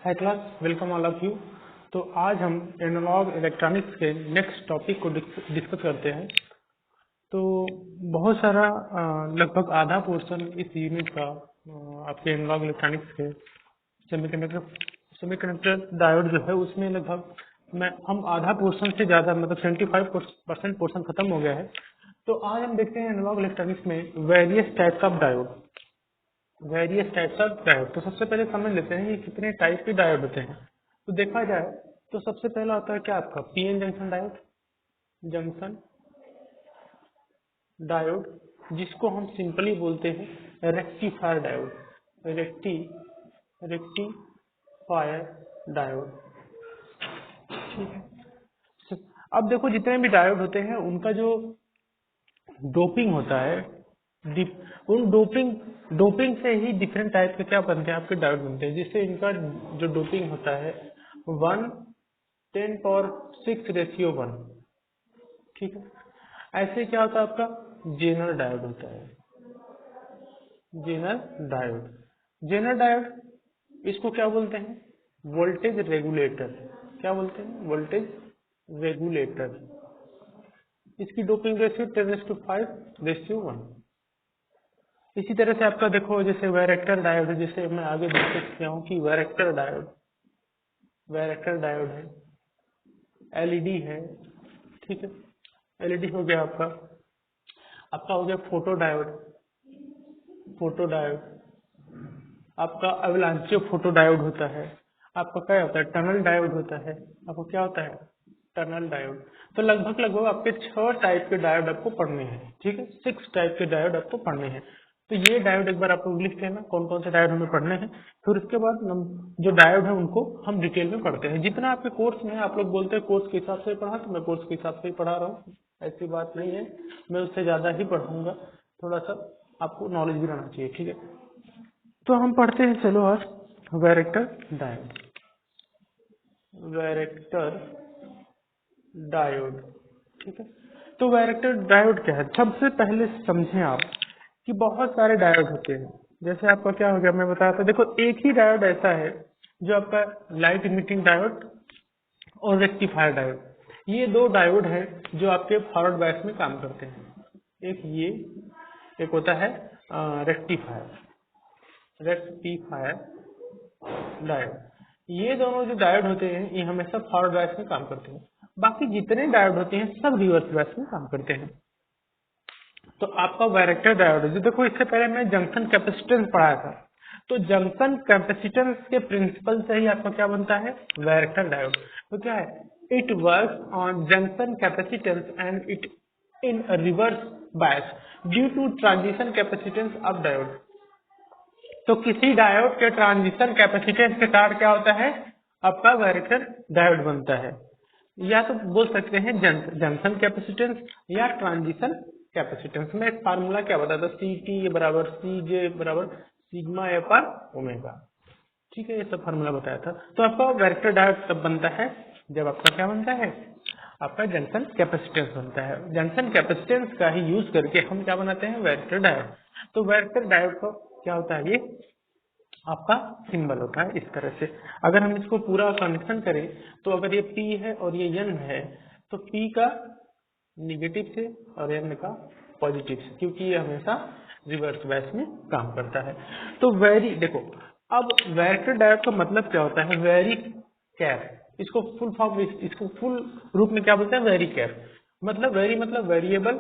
Hi class, welcome all of you. तो आज हम एनालॉग इलेक्ट्रॉनिक्स के नेक्स्ट टॉपिक को डिस्कस करते हैं। तो बहुत सारा लगभग आधा पोर्शन इस यूनिट का आपके एनालॉग इलेक्ट्रॉनिक्स के सेमीकंडक्टर डायोड जो है उसमें लगभग हम आधा पोर्शन से ज़्यादा मतलब 75% पोर्शन खत्म हो गया है। तो आज हम देखते हैं एनालॉग इलेक्ट्रॉनिक्स में वेरियस टाइप्स ऑफ डायोड। तो सबसे पहले समझ लेते हैं कि कितने टाइप के डायोड होते हैं। तो देखा जाए तो सबसे पहला होता है क्या आपका PN junction diode. Junction diode जिसको हम सिंपली बोलते हैं रेक्टिफायर डायोड। रेक्टिफायर डायोड, ठीक है। अब देखो जितने भी डायोड होते हैं उनका जो डोपिंग होता है, उन डोपिंग से ही डिफरेंट टाइप के क्या बनते हैं, आपके डायोड बनते हैं। जिससे इनका जो डोपिंग होता है 1:10⁶ ठीक है। ऐसे क्या होता है आपका जेनर डायोड होता है। जेनर डायोड इसको क्या बोलते हैं, वोल्टेज रेगुलेटर। क्या बोलते हैं, वोल्टेज रेगुलेटर। इसकी डोपिंग रेशियो 10⁵1। इसी तरह से आपका देखो जैसे वैरेक्टर डायोड है, जैसे मैं आगे डिस्कस किया हूँ कि वैरेक्टर डायोड है, एलईडी है, ठीक है। एलईडी हो गया आपका हो गया फोटो डायोड। आपका अवलांचियो फोटो डायोड होता है। आपका क्या होता है, टनल डायोड होता है। आपको क्या होता है, टनल डायोड। तो लगभग आपके 6 टाइप के डायोड आपको पढ़ने हैं, ठीक है। 6 टाइप के डायोड आपको पढ़ने हैं। तो ये डायोड एक बार आप लोग लिख लेना कौन कौन से डायोड हमें पढ़ने हैं। फिर उसके बाद जो डायोड है उनको हम डिटेल में पढ़ते हैं। जितना आपके कोर्स में है, आप लोग बोलते हैं कोर्स के हिसाब से पढ़ा, तो मैं कोर्स के हिसाब से ही पढ़ा रहा हूँ। ऐसी बात नहीं है, मैं उससे ज्यादा ही पढ़ाऊंगा। थोड़ा सा आपको नॉलेज भी रहना चाहिए, ठीक है। तो हम पढ़ते हैं, चलो आज वैरेक्टर डायोड, ठीक है। तो वैरेक्टर डायोड क्या है, सबसे पहले समझें आप कि बहुत सारे डायोड होते हैं। जैसे आपका क्या हो गया, मैं बताया था, देखो एक ही डायोड ऐसा है जो आपका लाइट इमिटिंग डायोड और रेक्टिफायर डायोड। ये 2 डायोड है जो आपके फॉरवर्ड बायस में काम करते हैं। एक होता है रेक्टिफायर डायोड। ये दोनों जो डायोड होते हैं ये हमेशा फॉरवर्ड बायस में काम करते हैं। बाकी जितने डायोड होते हैं सब रिवर्स बायस में काम करते हैं। तो आपका वैरेक्टर डायोड है, जो देखो इससे पहले मैं जंक्शन कैपेसिटेंस पढ़ाया था। तो जंक्शन कैपेसिटेंस के प्रिंसिपल से ही आपका क्या बनता है, वैरेक्टर डायोड। तो क्या है, it works on junction capacitance and it in reverse bias due to transition capacitance of diode. तो किसी डायोड के ट्रांजिशन कैपेसिटेंस के साथ क्या होता है, आपका वैरेक्टर डायोड बनता है। या तो बोल सकते हैं जंक्शन कैपेसिटेंस या ट्रांजिशन कैपेसिटेंस। में एक फार्मूला क्या बताया था, CT बराबर CJ बराबर सिग्मा ए पर ओमेगा, ठीक है। ये सब फार्मूला बताया था। तो आपका वैरेक्टर डायोड तब बनता है जब आपका क्या बनता है, आपका जंक्शन कैपेसिटेंस बनता है। जंक्शन कैपेसिटेंस का ही यूज करके हम क्या बनाते हैं, वैरेक्टर डायोड। तो वैरेक्टर डायोड को क्या होता है, ये आपका सिंबल होता है इस तरह से। अगर हम इसको पूरा कनेक्शन करें तो अगर ये P है और ये N है, तो P का निगेटिव से और N का पॉजिटिव से, क्योंकि ये हमेशा रिवर्स बायस में काम करता है। तो देखो, अब वैरेक्टर डायोड का मतलब क्या होता है, वेरी कैप। इसको फुल रूप में क्या बोलते हैं, वेरी कैप। मतलब वेरी मतलब वेरिएबल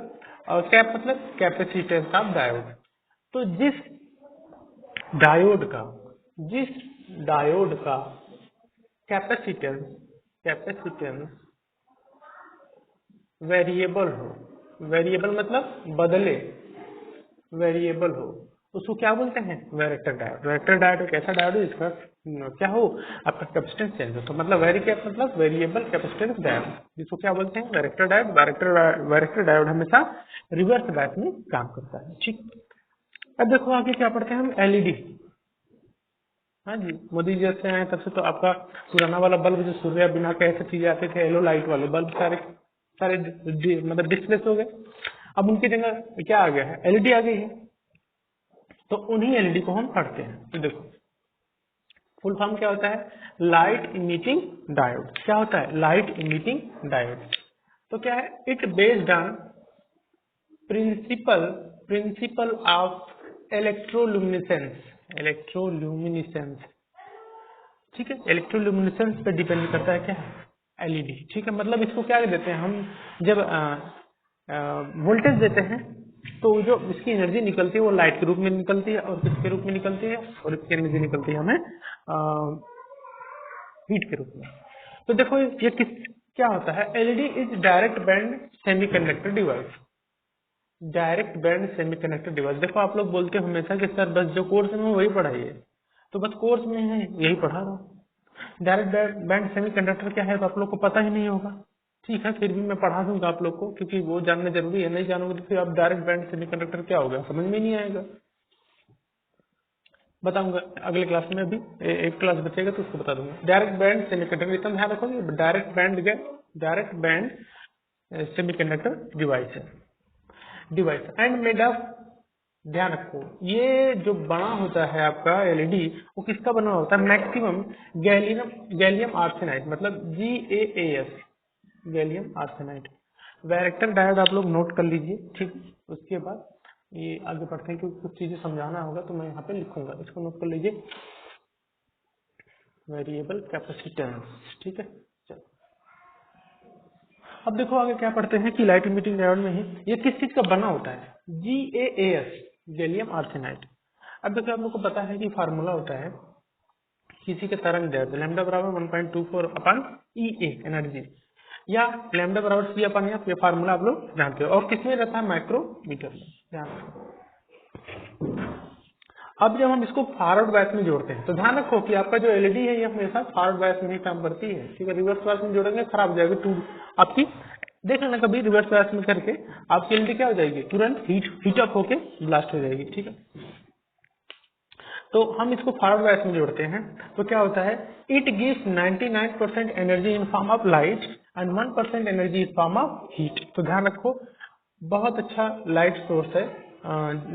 और कैप मतलब कैपेसिटेंस ऑफ डायोड। तो जिस डायोड का कैपेसिटेंस वेरिएबल मतलब वेरिएबल हो, उसको क्या बोलते हैं, वैरेक्टर डायोड। वैरेक्टर डायोड एक ऐसा डायोड है जिसका क्या हो, आपका कैपेसिटेंस चेंज हो। तो मतलब वेरी कैप मतलब वेरिएबल कैपेसिटेंस डायोड, जिसको क्या बोलते हैं, वैरेक्टर डायोड। वैरेक्टर डायोड हमेशा रिवर्स बायस में काम करता है, ठीक। अब देखो आगे क्या पढ़ते हैं हम, एलईडी। हाँ जी, मोदी जी जब से आए तब से तो आपका पुराना वाला बल्ब जो सूर्य बिना के ऐसे चीजें आते थे, येलो लाइट वाले बल्ब सारे सारे मतलब डिस्प्लेस हो गए। अब उनकी जगह क्या आ गया है, एलईडी आ गई है। तो उन्हीं एलईडी को हम पढ़ते हैं। तो देखो फुल फॉर्म क्या होता है? Light emitting diode. क्या होता है? Light emitting diode. तो क्या है? It based on principle of electroluminescence. ठीक है, इलेक्ट्रोल्यूमिनेसेंस पे डिपेंड करता है क्या है? एलईडी। ठीक है, मतलब इसको क्या देते हैं हम, जब वोल्टेज देते हैं तो जो इसकी एनर्जी निकलती है वो लाइट के रूप में निकलती है, और किसके रूप में निकलती है? और इसकी एनर्जी निकलती है हमें हीट के रूप में। तो देखो ये क्या होता है? LED is direct band semiconductor device. Direct band semiconductor device. देखो आप लोग बोलते हो हमेशा कि सर बस जो कोर्स में वही पढ़ाइए, तो बस कोर्स में है यही पढ़ा रहा हूँ। डायरेक्ट बैंड सेमीकंडक्टर क्या है तो आप लोग को पता ही नहीं होगा। ठीक है, फिर भी मैं पढ़ा दूंगा आप लोग को, क्योंकि वो जानना जरूरी है। नहीं जानोगे तो फिर आप डायरेक्ट बैंड सेमीकंडक्टर क्या होगा समझ में नहीं आएगा। बताऊंगा अगले क्लास में, अभी एक क्लास बचेगा तो उसको बता दूंगा। डायरेक्ट बैंड सेमीकंडक्टर, इतना ध्यान रखोगे। Direct band semiconductor device and made of. ध्यान रखो, ये जो बना होता है आपका एलईडी, वो किसका बना होता है? मैक्सिमम गैलियम आर्सेनाइड, मतलब GaAs, gallium arsenide. Varactor diode आप लोग नोट कर लीजिए। ठीक, उसके बाद ये आगे बढ़ते हैं क्योंकि कुछ चीजें समझाना होगा तो मैं यहाँ पे लिखूंगा, इसको नोट कर लीजिए। Variable capacitance. ठीक है, चलो अब देखो आगे क्या पढ़ते हैं कि लाइट इमिटिंग डायोड में ही ये किस चीज का बना होता है? GaAs, gallium arsenide. अब देखो आप लोग को पता है कि फार्मूला होता है किसी के तरंग दैर्ध्य लैम्डा बराबर 1.24 अपन EA एनर्जी, या लैम्डा बराबर C अपन F, ये फार्मूला आप लोग जानते हो। और किसमें रहता है? माइक्रोमीटर में। ध्यान रखो। अब जब हम इसको फॉरवर्ड बायस में जोड़ते हैं तो ध्यान रखो कि आपका जो एलईडी है ये हमेशा फॉरवर्ड बायस में ही काम करती है। ठीक है, रिवर्स बायस में जोड़ेंगे खराब हो जाएगी टू आपकी। देख लेना कभी रिवर्स बायस में करके आपकी एलईडी क्या हो जाएगी? तुरंत हीट अप होके ब्लास्ट हो जाएगी। ठीक है, तो हम इसको फॉरवर्ड बायस में जोड़ते हैं तो क्या होता है? It gives 99% energy in form of light and 1% energy in form of heat. तो ध्यान रखो, बहुत अच्छा लाइट सोर्स है।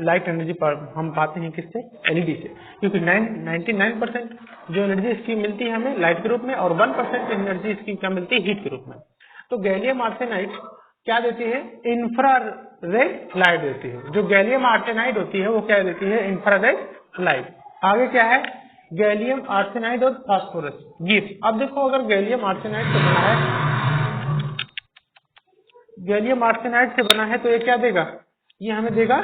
लाइट एनर्जी पर हम पाते हैं किससे? एलईडी से, क्योंकि 99% जो एनर्जी इसकी मिलती है हमें लाइट के रूप में, और 1% एनर्जी इसकी क्या मिलती है? हीट के रूप में। तो गैलियम आर्सेनाइड क्या देती है? इंफ्रारेड लाइट देती है। जो गैलियम आर्सेनाइड होती है वो क्या देती है? Infrared light. आगे क्या है? गैलियम आर्सेनाइड और फास्फोरस गिव्स। अब देखो अगर गैलियम आर्सेनाइड से बना है, गैलियम आर्सेनाइड से बना है तो ये क्या देगा? ये हमें देगा,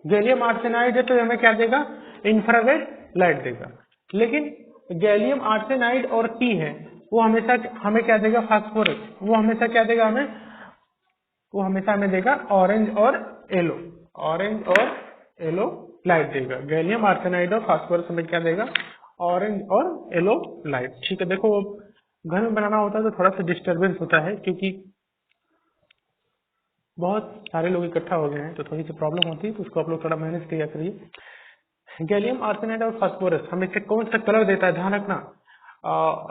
गैलियम आर्सेनाइड है तो ये हमें क्या देगा? इंफ्रारेड लाइट देगा। लेकिन गैलियम आर्सेनाइड और टी है वो हमेशा हमें क्या देगा? फास्फोरस। वो हमेशा क्या देगा हमें? वो हमेशा हमें देगा ऑरेंज और येलो, ऑरेंज और येलो लाइट देगा। गैलियम आर्सेनाइड और फास्फोरस हमें क्या देगा? ऑरेंज और येलो लाइट। ठीक है, देखो घर में बनाना होता है तो थोड़ा सा डिस्टरबेंस होता है क्योंकि बहुत सारे लोग इकट्ठा हो गए हैं तो थोड़ी सी प्रॉब्लम होती है, तो उसको आप लोग थोड़ा मैनेज किया करिए। गैलियम आर्सेनाइड और फास्फोरस हमें से कौन सा कलर देता है? ध्यान रखना,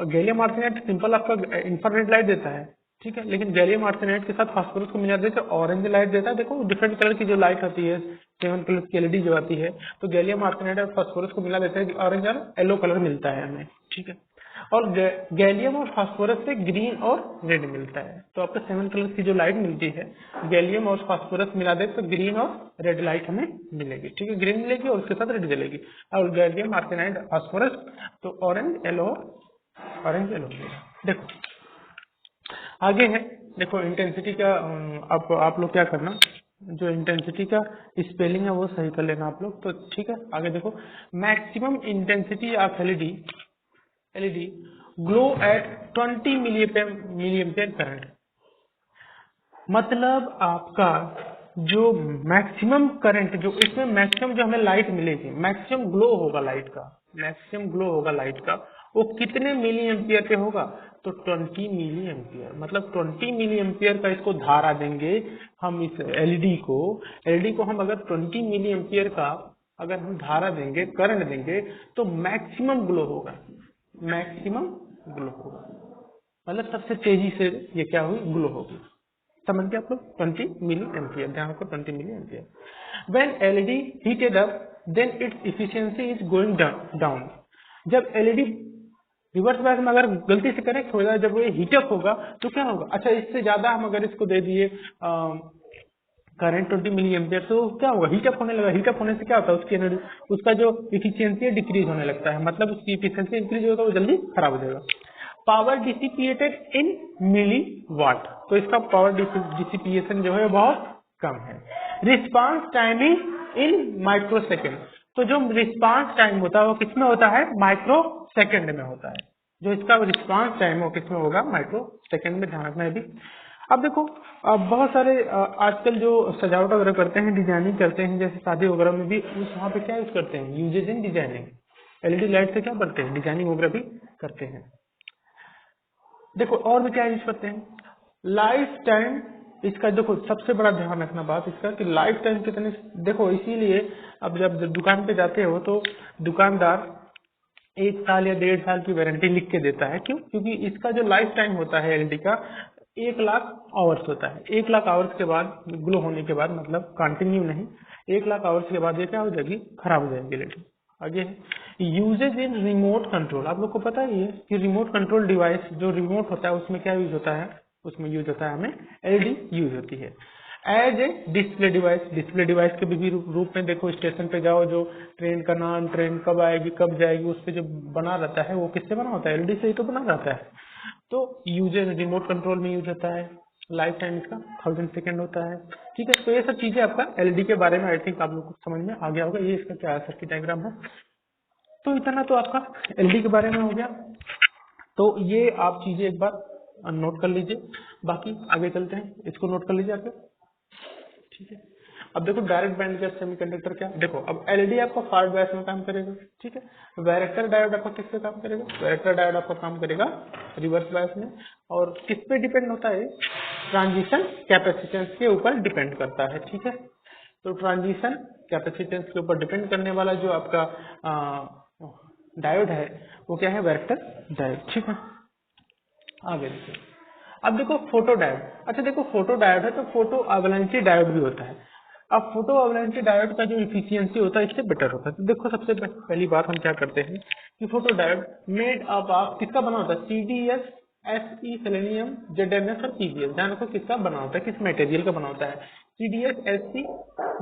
गैलियम आर्सेनाइड सिंपल आपका इंफ्रारेड लाइट देता है। ठीक है, लेकिन गैलियम आर्सेनाइड के साथ फास्फोरस को मिला देते ऑरेंज लाइट देता है। देखो डिफरेंट कलर की जो लाइट आती है, 7 कलर की एलईडी जो आती है, तो गैलियम आर्सेनाइड और फास्फोरस को मिला देते हैं ऑरेंज और येलो कलर मिलता है हमें। ठीक है, और गैलियम और फास्फोरस से ग्रीन और रेड मिलता है। तो आपको 7 कलर की जो लाइट मिलती है, गैलियम और फास्फोरस मिला दे तो ग्रीन और रेड लाइट हमें मिलेगी। ठीक है, ग्रीन मिलेगी और उसके साथ रेड जलेगी। और गैलियम आर्सेनाइड फास्फोरस तो ऑरेंज येलो देखो आगे है। देखो इंटेंसिटी का अब आप लोग क्या करना, जो इंटेंसिटी का स्पेलिंग है वो सही कर लेना आप लोग। तो ठीक है, आगे देखो, maximum intensity of LED glow at 20 milliampere current. मतलब आपका जो मैक्सिमम करंट, जो इसमें मैक्सिमम जो हमें लाइट मिलेगी, मैक्सिमम ग्लो होगा लाइट का, वो कितने मिली एम्पियर पे होगा? तो 20 मिली एम्पियर। मतलब 20 मिली एम्पियर का इसको धारा देंगे हम इस एलईडी को हम अगर 20 मिली एम्पियर का अगर हम धारा देंगे, करंट देंगे, तो मैक्सिमम ग्लो होगा। मतलब सबसे तेजी से ये क्या हुई? ग्लो होगी। समझ गए आप लोग? 20 मिली एम्पियर, ध्यान रखो 20 milliampere. When LED heated up then its efficiency is going down. जब एलईडी रिवर्स बायस में अगर गलती से कनेक्ट हो जाए, जब वो हीटअप होगा तो क्या होगा, अच्छा इससे ज्यादा हम अगर इसको दे दिए करंट 20 मिली एम्पियर, तो क्या होगा, हीटअप होने लगा। हीटअप होने से क्या होता है, उसकी एनर्जी, उसका जो इफिशियंसी है डिक्रीज होने लगता है, मतलब उसकी इफिशियंसी इंक्रीज होगा, वो जल्दी खराब हो जाएगा। पावर डिसिपिएटेड इन मिली वाट, तो इसका पावर डिसिपिएशन जो है बहुत कम है। रिस्पांस टाइमिंग इन माइक्रो सेकेंड, तो जो रिस्पांस टाइम होता है वो किसमें होता है, माइक्रो सेकेंड में होता है। जो इसका रिस्पांस टाइम वो किसमें होगा, माइक्रो सेकेंड में, ध्यान रखना है भी। अब देखो बहुत सारे आजकल जो सजावट वगैरह करते हैं, डिजाइनिंग करते हैं, जैसे शादी वगैरह में भी उस वहाँ पे क्या यूज करते हैं, uses in designing, LED light से क्या करते हैं, डिजाइनिंग वगैरह भी करते हैं। देखो और भी क्या यूज करते हैं, लाइफ टाइम, इसका देखो सबसे बड़ा ध्यान रखना बात इसका कि लाइफ टाइम कितने, देखो इसीलिए अब जब दुकान पे जाते हो तो दुकानदार 1 साल या 1.5 साल की वारंटी लिख के देता है। क्यों, क्योंकि इसका जो लाइफ टाइम होता है एलईडी का 1 लाख आवर्स होता है। 1 लाख आवर्स के बाद ग्लो होने के बाद, मतलब कंटिन्यू नहीं, 1 लाख आवर्स के बाद ये क्या हो जाएगी, खराब हो जाएगी एलईडी। आगे यूजेज इन रिमोट कंट्रोल, आप लोग को पता ही है कि रिमोट कंट्रोल डिवाइस जो रिमोट होता है उसमें क्या यूज होता है, उसमें यूज होता है हमें एलईडी यूज होती है। As a display device, display device के भी रूप में देखो, स्टेशन पे जाओ, जो ट्रेन का नाम, ट्रेन कब आएगी कब जाएगी, उस पे जो बना रहता है वो किससे बना होता है, एलईडी से ही तो बना रहता है। तो यूजेज रिमोट कंट्रोल में यूज होता है। लाइफ टाइम इसका 1000 सेकेंड होता है। ठीक है, तो ये सब चीजें आपका एलईडी के बारे में आई थिंक आप लोग को समझ में आ गया होगा। ये इसका क्या सर्किट डायग्राम है। तो इतना तो आपका एलईडी के बारे में हो गया। तो ये आप चीजें एक बार नोट कर लीजिए, बाकी आगे चलते हैं, इसको नोट कर लीजिए आप। ठीक है, अब देखो डायरेक्ट बैंड गैप सेमीकंडक्टर क्या, देखो अब एलईडी आपका फॉरवर्ड बायस में काम करेगा। ठीक है, वैरेक्टर डायोड आपका किस पे काम करेगा, वैरेक्टर डायोड आपका काम करेगा रिवर्स बायस में। और किस पे डिपेंड होता है, ट्रांजिशन कैपेसिटेंस के ऊपर डिपेंड करता है। ठीक है, तो ट्रांजिशन कैपेसिटेंस के ऊपर डिपेंड करने वाला जो आपका डायोड है वो क्या है, वैरेक्टर डायोड। ठीक है, आगे देखिए, अब देखो फोटो डायोड। अच्छा देखो फोटो डायोड है तो फोटो अवलांची डायोड भी होता है। अब फोटो अवलांची डायोड का जो इफिशियंसी होता है इससे बेटर होता है। तो देखो सबसे पहली बात हम क्या करते हैं कि photo diode made up of किसका बना होता है, CdS, Se, सेलेनियम, ZnS और PgS। ध्यान रखो किसका बना होता है, किस मटेरियल का बना होता है, CdS, Se,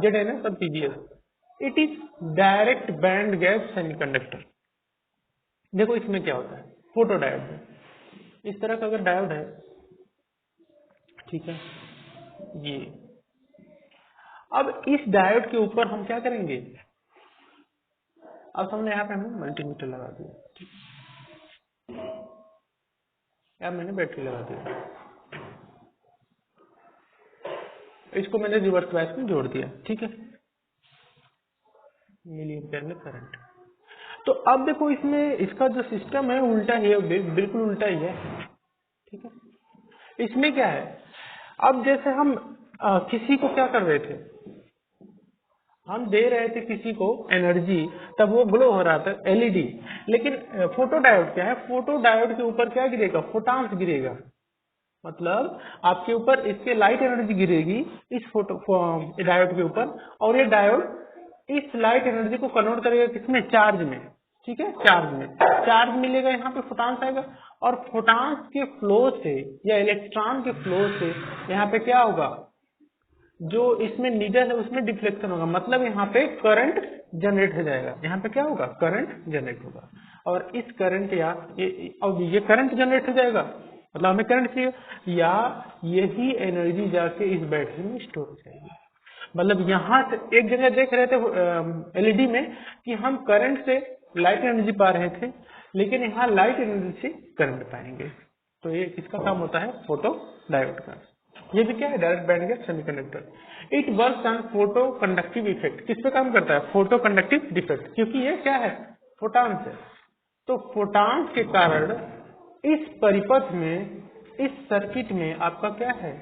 ZnS और PgS। It is direct band gap semiconductor. देखो इसमें क्या होता है, फोटो डायोड में इस तरह का अगर डायोड है, ठीक है, ये अब इस डायोड के ऊपर हम क्या करेंगे, अब हमने यहाँ पे हमें मल्टीमीटर लगा दिया, ठीक है, यहाँ मैंने बैटरी लगा दिया, इसको मैंने रिवर्स बायस में जोड़ दिया। ठीक है, मिली एम्पियर में करंट। तो अब देखो इसमें इसका जो सिस्टम है उल्टा ही है, बिल्कुल उल्टा ही है। ठीक है, इसमें क्या है, अब जैसे हम किसी को क्या कर रहे थे, हम दे रहे थे किसी को एनर्जी, तब वो ग्लो हो रहा था एलईडी। लेकिन फोटो डायोड क्या है, फोटो डायोड के ऊपर क्या गिरेगा, फोटॉन्स गिरेगा, मतलब आपके ऊपर इसके लाइट एनर्जी गिरेगी इस फोटो डायोड के ऊपर, और ये डायोड इस लाइट एनर्जी को कन्वर्ट करेगा किसमें, चार्ज में। ठीक है, चार्ज में, चार्ज मिलेगा, यहाँ पे फोटॉन्स आएगा, और फोटॉन्स के फ्लो से या इलेक्ट्रॉन के फ्लो से यहाँ पे क्या होगा, जो इसमें नीडल है उसमें डिफ्लेक्शन होगा, मतलब यहाँ पे करंट जनरेट हो जाएगा। यहाँ पे क्या होगा, करंट जनरेट होगा, और इस करंट या अब ये करंट जनरेट हो जाएगा, मतलब हमें करंट चाहिए, या यही एनर्जी जाके इस बैटरी में स्टोर हो जाएगी। मतलब यहाँ से एक जगह देख रहे थे एलईडी में कि हम करंट से लाइट एनर्जी पा रहे थे, लेकिन यहाँ लाइट एनर्जी से करंट पाएंगे। तो ये किसका काम होता है, फोटो डायोड का। ये भी क्या है, direct band gap semiconductor. It works on photo conductive effect, किस पे काम करता है, फोटो कंडक्टिव डिफेक्ट, क्योंकि ये क्या है, फोटॉन्स है। तो फोटॉन्स के कारण इस परिपथ में, इस सर्किट में आपका क्या है,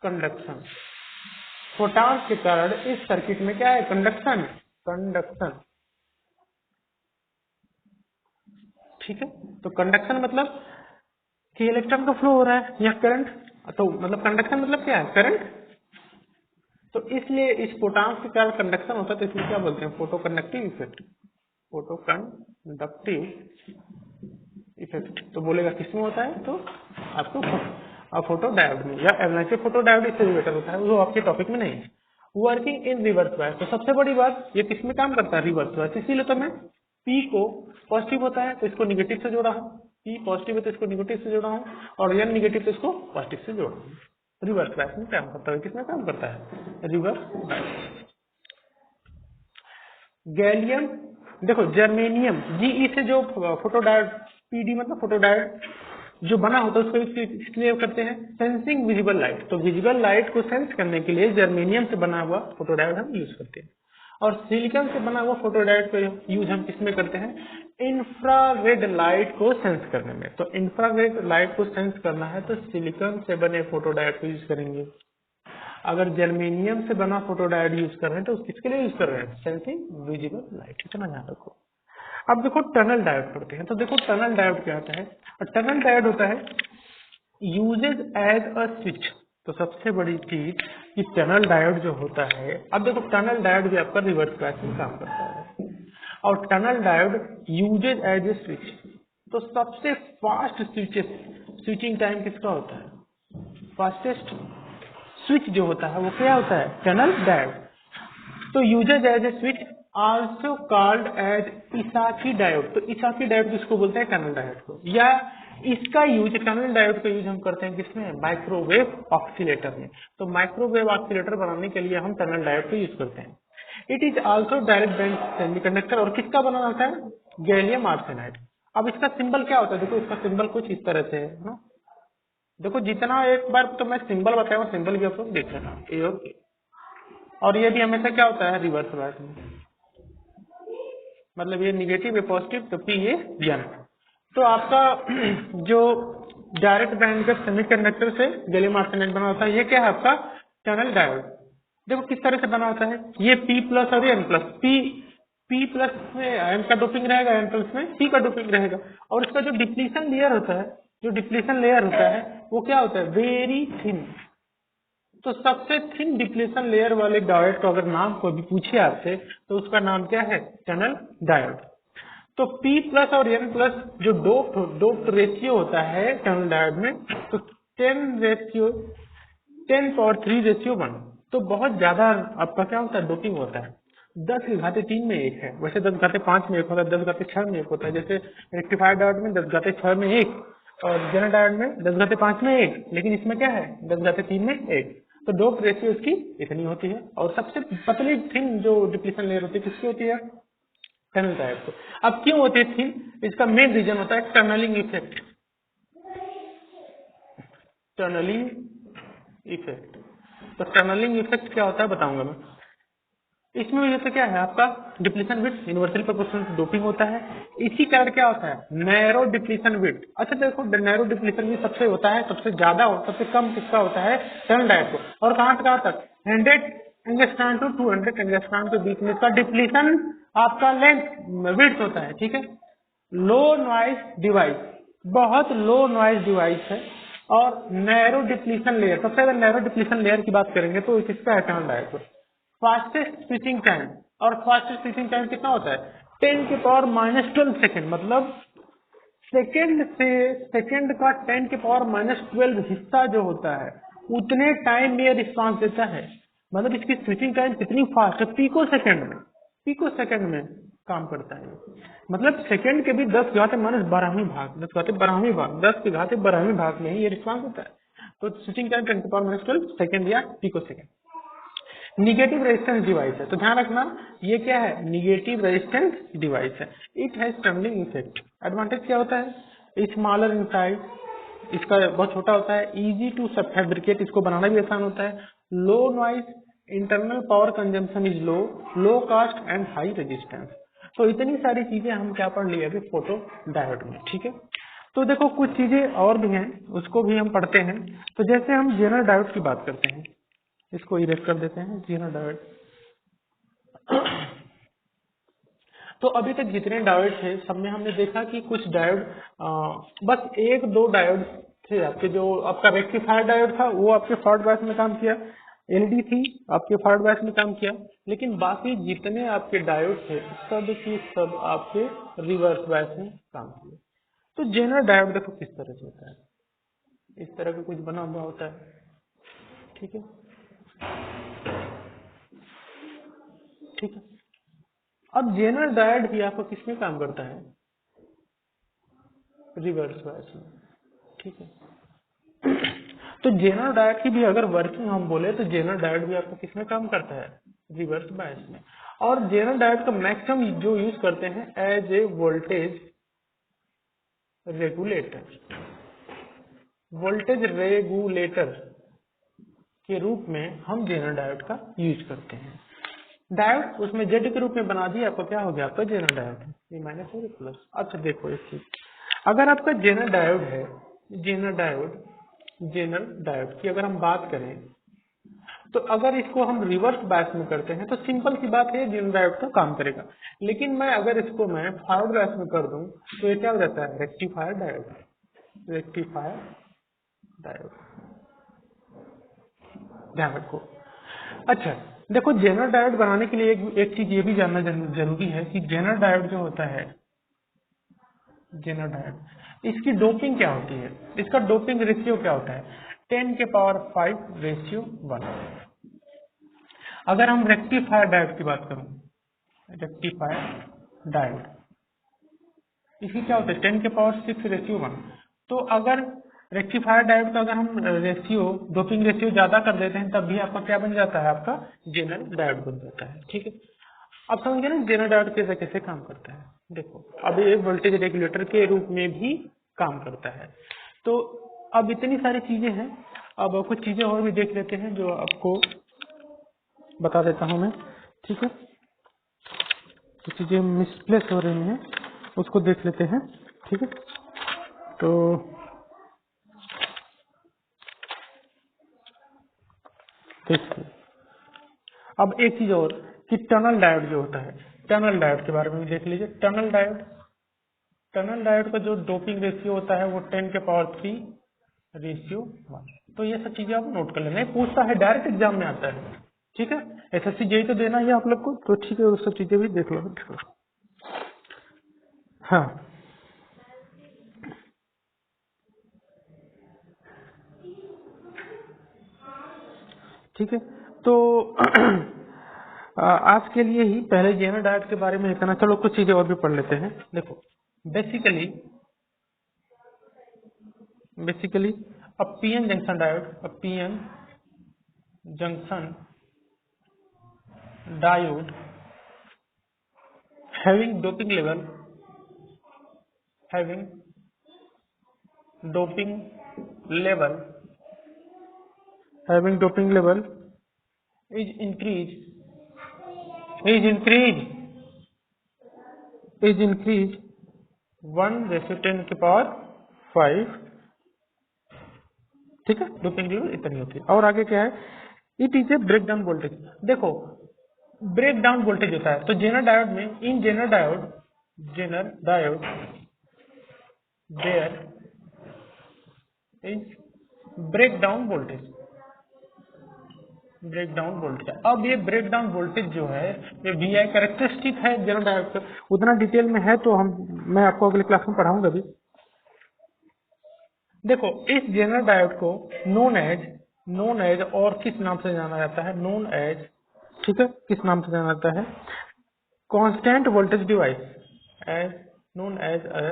कंडक्शन। फोटॉन्स के कारण इस सर्किट में क्या है, कंडक्शन, कंडक्शन। ठीक है, तो कंडक्शन मतलब कि इलेक्ट्रॉन का फ्लो हो रहा है या करंट, तो मतलब कंडक्शन मतलब क्या है, करंट तो इसलिए इस पोटांस के कारण कंडक्शन होता है, तो इसमें क्या बोलते हैं, photo conductive effect, photo conductive effect. तो बोलेगा किसमें होता है, तो आपको फोटो डायोड में, या एवलांचे फोटो डायोड इससे बेटर होता है, वो आपके टॉपिक में नहीं है। वर्किंग इन रिवर्स बायस, तो सबसे बड़ी बात ये किसमें काम करता है, रिवर्स बायस। इसीलिए तो मैं पी को पॉजिटिव होता है तो इसको निगेटिव से जोड़ा हूँ, पी पॉजिटिव है तो इसको निगेटिव से जोड़ा हूँ, और एन निगेटिव तो इसको पॉजिटिव से जोड़ा हूँ। रिवर्स बायस में काम करता है, किसमें काम करता है, रिवर्स बायस। गैलियम, देखो जर्मेनियम जीई से जो फोटो डायोड, पीडी मतलब फोटो डायोड जो बना होता है उसको इसलिए करते हैं सेंसिंग विजिबल लाइट। तो विजिबल लाइट को सेंस करने के लिए जर्मेनियम से बना हुआ फोटो डायोड हम यूज करते हैं। और सिलिकॉन से बना हुआ फोटो डायोड का यूज हम किसमें करते हैं, इंफ्रारेड लाइट को सेंस करने में। तो इंफ्रारेड लाइट को सेंस करना है तो सिलिकॉन से बने फोटो डायोड को यूज करेंगे। अगर जर्मेनियम से बना फोटो डायोड यूज कर रहे हैं तो किसके लिए यूज कर रहे हैं, सेंसिंग विजिबल लाइट, इतना ध्यान रखो। अब देखो टनल डायोड करते हैं, तो देखो टनल डायोड क्या होता है, और टनल डायोड होता है यूजेज एज अ स्विच। तो सबसे बड़ी चीज कि टनल डायोड जो होता है, अब देखो टनल डायोड भी आपका रिवर्स बायस में काम करता है, और tunnel diode uses as a switch. तो सबसे फास्ट स्विचिंग टाइम किसका होता है, फास्टेस्ट स्विच जो होता है वो क्या होता है, टनल डायोड। तो uses as a switch also called as Esaki diode. तो इसाकी डायोड किसको बोलते हैं, टनल डायोड को। या इसका यूज, टनल डायोड का यूज हम करते हैं किसमें, माइक्रोवेव ऑक्सीलेटर में। तो माइक्रोवेव ऑक्सीलेटर बनाने के लिए हम टनल डायोड का यूज करते हैं। It is also direct band semiconductor, और किसका बना होता है, गैलियम आर्सेनाइड। अब इसका सिंबल क्या होता है, देखो इसका सिंबल कुछ इस तरह से है ना? देखो जितना एक बार तो मैं सिंबल बताया, सिंबल भी आप लोग देख लेना, ए और ये भी हमेशा क्या होता है, रिवर्स बायस में, मतलब ये निगेटिव है पॉजिटिव, तो पी ये एन। तो आपका जो डायरेक्ट बैंड गैप सेमीकंडक्टर से गैलियम आर्सेनाइड बना होता है, ये क्या है आपका टनल डायोड। देखो किस तरह से बना होता है, ये पी प्लस और एन प्लस, पी प्लस में एन का डोपिंग रहेगा, एन प्लस में पी का डोपिंग रहेगा। और इसका जो डिप्लीशन लेयर होता है, जो डिप्लीशन लेयर होता है वो क्या होता है, वेरी थिन। तो सबसे थिन डिप्लीशन लेयर वाले डायोड का अगर नाम कोई भी पूछे आपसे तो उसका नाम क्या है, टनल डायोड। तो P प्लस और N प्लस जो डोप्ड रेशियो होता है टनल डायोड में, तो 10⁻³ रेशियो 1। तो बहुत ज्यादा आपका क्या होता है, डोपिंग होता है। 10⁻³ में एक है, वैसे 10⁻5 में एक होता है, 10⁻6 में एक होता है। जैसे रेक्टिफायर डायोड में 10⁻6 में एक, और जनरल डायोड में 10⁻5 में एक, लेकिन इसमें क्या है 10⁻³ में एक। तो डोप रेशियो इसकी इतनी होती है। और सबसे पतली थिन जो डिप्लीशन लेयर होती है किसकी होती है, टनल डायोड को। अब क्यों होती है थिन, इसका मेन रीजन होता है टनलिंग इफेक्ट। टनलिंग इफेक्ट, तो टनलिंग इफेक्ट क्या होता है बताऊंगा मैं। इसमें वजह से क्या है, आपका depletion width inversely proportional doping होता है। इसी कारण क्या होता है, नैरो डिप्लीशन विड्थ। अच्छा देखो नैरो डिप्लीशन विड्थ सबसे होता है, सबसे ज्यादा और सबसे कम किसका होता है, टनल डायोड को। और कहां से कहां तक, 100 एंगस्ट्रॉम टू 200 एंगस्ट्रॉम के बीच में इसका डिप्लीशन आपका लेंथ विड्थ होता है, ठीक है। लो नॉइज डिवाइस, बहुत लो नॉइज डिवाइस है। और नैरो डिप्लीशन लेयर, सबसे ज्यादा नैरो डिप्लीशन लेयर की बात करेंगे तो किसका है, टनल डायोड को। फास्टेस्ट स्विचिंग टाइम, और फास्टेस्ट स्विचिंग टाइम कितना होता है, 10⁻⁻12 सेकेंड। मतलब सेकेंड से सेकेंड का 10⁻⁻12 हिस्सा जो होता है उतने टाइम में रिस्पांस देता है। मतलब इसकी स्विचिंग टाइम कितनी फास्ट है, पिको सेकेंड में काम करता है। मतलब सेकेंड के भी 10⁻12वीं भाग, 10⁻12वीं भाग में ही ये रिस्पांस होता है। तो स्विचिंग टाइम 10⁻12 सेकेंड या picosecond. Negative resistance device है, तो ध्यान रखना ये क्या है, निगेटिव रेजिस्टेंस डिवाइस है। It has tunneling effect. Advantage क्या होता है, स्मॉलर इन साइज, इसका बहुत छोटा होता है। इजी टू सब फैब्रिकेट, इसको बनाना भी आसान होता है। Low noise, internal power consumption is low cost and high resistance. तो इतनी सारी चीजें हम क्या पढ़ लिए अभी फोटो डायोड में, ठीक है। तो देखो कुछ चीजें और भी हैं, उसको भी हम पढ़ते हैं। तो जैसे हम जेनर डायोड की बात करते हैं, इसको इरेज कर देते हैं, जेनर डायोड। तो अभी तक जितने डायोड थे सब में हमने देखा कि कुछ डायोड बस एक दो डायोड थे आपके, जो आपका रेक्टिफायर डायोड था वो आपके फॉल्ट बायस में काम किया। एलईडी थी, आपके फॉरवर्ड बायस में काम किया, लेकिन बाकी जितने आपके डायोड थे सब की सब आपके रिवर्स बायस में काम किए। तो जेनर डायोड देखो किस तरह से होता है, इस तरह का कुछ बना हुआ होता है, ठीक है, ठीक है। अब जेनर डायोड भी आपको किसमें काम करता है, रिवर्स बायस में, ठीक है। तो जेनर डायोड की भी अगर वर्किंग हम बोले तो जेनर डायोड भी आपको किसमें काम करता है, रिवर्स बायस में। और जेनर डायोड का मैक्सिमम जो यूज करते हैं as a voltage regulator, voltage regulator के रूप में हम जेनर डायोड का यूज करते हैं। डायोड उसमें जेड के रूप में बना दिया, आपका क्या हो गया, आपका जेनर डायोड, ये माइनस और प्लस। अच्छा देखो एक चीज, अगर आपका जेनर डायोड है, जेनर डायोड की अगर हम बात करें तो अगर इसको हम रिवर्स बायस में करते हैं तो सिंपल सी बात है जेनर डायोड का काम करेगा। लेकिन मैं अगर इसको मैं फॉरवर्ड बायस में कर दूं तो ये क्या हो जाता है, रेक्टिफायर डायोड, रेक्टिफायर डायोड, ध्यान रखो। अच्छा देखो, जेनर डायोड बनाने के लिए एक चीज ये भी जानना जरूरी है कि जेनर डायोड जो होता है, जेनर डायोड, इसकी डोपिंग क्या होती है, इसका डोपिंग रेशियो क्या होता है, 10⁵ अगर हम रेक्टिफायर डायोड की बात करूं, रेक्टिफायर डायोड, इसकी क्या होता है, 10⁻⁶ तो अगर रेक्टिफायर डायोड का अगर हम रेशियो, डोपिंग रेशियो ज्यादा कर देते हैं तब भी आपका क्या बन जाता है, आपका जेनर डायोड बन जाता है, ठीक है। अब समझिए ना जेनर डायोड कैसे कैसे काम करता है। देखो अब ये वोल्टेज रेगुलेटर के रूप में भी काम करता है। तो अब इतनी सारी चीजें हैं, अब कुछ चीजें और भी देख लेते हैं जो आपको बता देता हूं मैं, ठीक है। कुछ चीजें मिसप्लेस हो रही हैं उसको देख लेते हैं, ठीक है। तो देखिए, अब एक चीज और कि टनल डायोड जो होता है, टनल डायोड के बारे में भी देख लीजिए। टनल डायोड, टनल डायोड का जो डोपिंग रेशियो होता है वो 10⁻⁴ तो ये सब चीजें आप नोट कर लेना, पूछता है डायरेक्ट एग्जाम में आता है, ठीक है। एसएससी जेई तो देना ही आप लोग को, तो ठीक है, वो सब चीजें भी देख लो। हाँ ठीक है, तो आज के लिए ही पहले जेनर डायोड के बारे में इतना, चलो कुछ चीजें और भी पढ़ लेते हैं। देखो basically a PN junction diode, a PN junction diode having doping level, having doping level, having doping level is increased, is increased, is increased 1:10⁵, ठीक है। डोपिंग लेवल इतनी होती है। और आगे क्या है, it is a break down voltage. देखो ब्रेक डाउन वोल्टेज होता है तो जेनर डायोड में, in Zener diode there is break down voltage, break down voltage. अब ये ब्रेक डाउन वोल्टेज जो है ये VI कैरेक्टरिस्टिक है जेनर डायोड का, उतना डिटेल में है तो मैं आपको अगले क्लास में पढ़ाऊंगा भी। देखो इस जेनर डायोड को नोन एज और किस नाम से जाना जाता है, नोन एज, ठीक है, किस नाम से जाना जाता है, constant voltage device, as known as a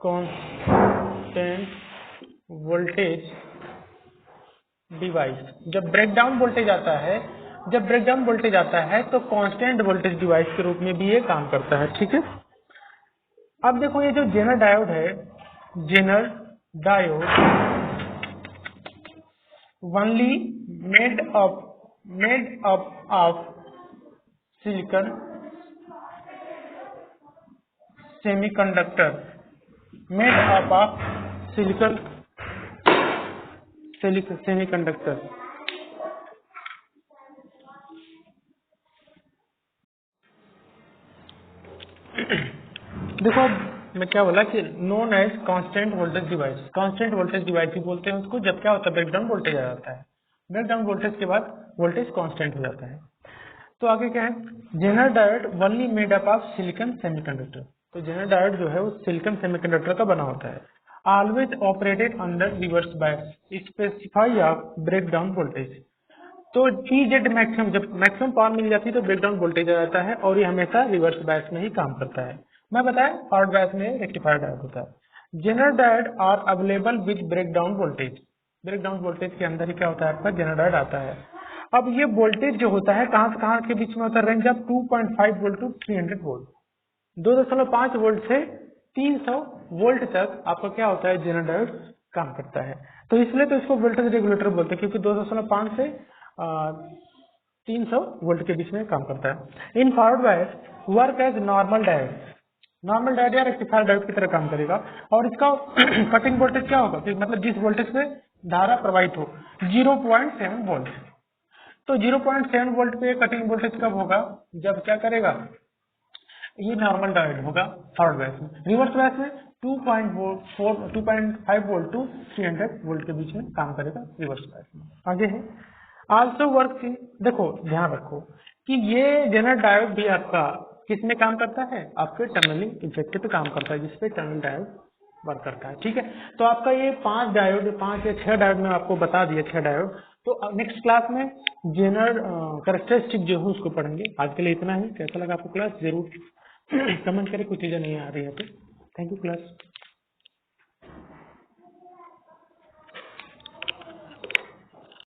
constant voltage device. जब ब्रेकडाउन वोल्टेज आता है, तो कांस्टेंट वोल्टेज डिवाइस के रूप में भी ये काम करता है, ठीक है। अब देखो ये जो जेनर डायोड है, Zener diode only made up of silicon semiconductor, made up of silicon semiconductor। देखो मैं क्या बोला कि known as constant voltage device, constant voltage device ही बोलते हैं उसको जब क्या होता है, ब्रेकडाउन वोल्टेज आ जाता है। ब्रेकडाउन वोल्टेज के बाद वोल्टेज कांस्टेंट हो जाता है। तो आगे क्या है, Zener diode only made up of silicon semiconductor. तो जेनर डायोड जो है वो सिलिकॉन सेमीकंडक्टर का बना होता है। Always operated under reverse bias, specify of break down voltage. तो ई जेड मैक्सिमम, जब मैक्सिमम पावर मिल जाती है तो ब्रेकडाउन वोल्टेज आ जाता है और ये हमेशा रिवर्स बायस में ही काम करता है। मैं बताया फॉरवर्ड बायस में रेक्टिफायर डायोड होता है। Zener diode are available with breakdown voltage. Breakdown voltage के अंदर ही क्या होता है आपका जेनर डायोड आता है। अब ये वोल्टेज जो होता है कहाँ से कहाँ के बीच में होता है, range of 2.5 volt to 300 volt. 2.5 volt से 300 वोल्ट तक आपका क्या होता है, जेनर डायोड काम करता है। तो इसलिए तो इसको वोल्टेज रेगुलेटर बोलते हैं, क्योंकि 2.5 से 300 वोल्ट के बीच में काम करता है। In forward bias work as normal diode, normal diode या रेक्टिफायर डायोड की तरह काम करेगा। और इसका कटिंग वोल्टेज क्या होगा, मतलब जिस वोल्टेज पे धारा प्रवाहित हो, 0.7 वोल्ट। तो 0.7 वोल्ट पे कटिंग वोल्टेज कब होगा, जब क्या करेगा, ये नॉर्मल डायोड होगा फॉरवर्ड बायस में। रिवर्स बायस में 2.5 वोल्ट टू 300 वोल्ट के बीच में काम करेगा रिवर्स बायस में। आगे है आल्सो वर्क, देखो ध्यान रखो कि ये जेनर डायोड भी आपका किस में काम करता है, आपके टनलिंग इफेक्ट पे काम करता है, जिसपे टनल डायोड वर्क करता है। ठीक है, तो आपका ये 5 डायोड, 5 या 6 डायोड में आपको बता दिया, 6 डायोड। तो नेक्स्ट क्लास में जेनर कैरेक्टरिस्टिक जो है उसको पढ़ेंगे। आज के लिए इतना ही। कैसा लगा आपको क्लास, जरूर कमेंट करें, कुछ चीजें नहीं आ रही है तो। Thank you class.